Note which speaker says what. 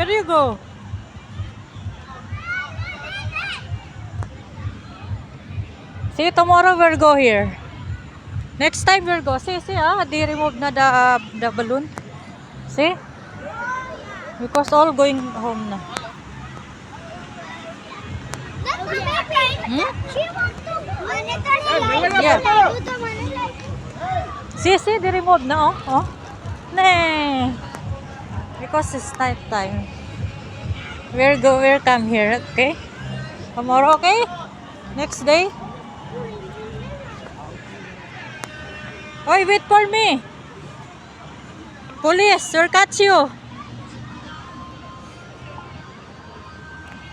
Speaker 1: Where do you go? See, tomorrow we'll go here. Next time we'll go. See, they removed na the balloon. See? Because all going home na. Hmm? Yeah. See, they removed na, oh. Nee. Because it's night time. We'll come here, okay? Tomorrow, okay? Next day. Oy, wait for me. Police, will catch you.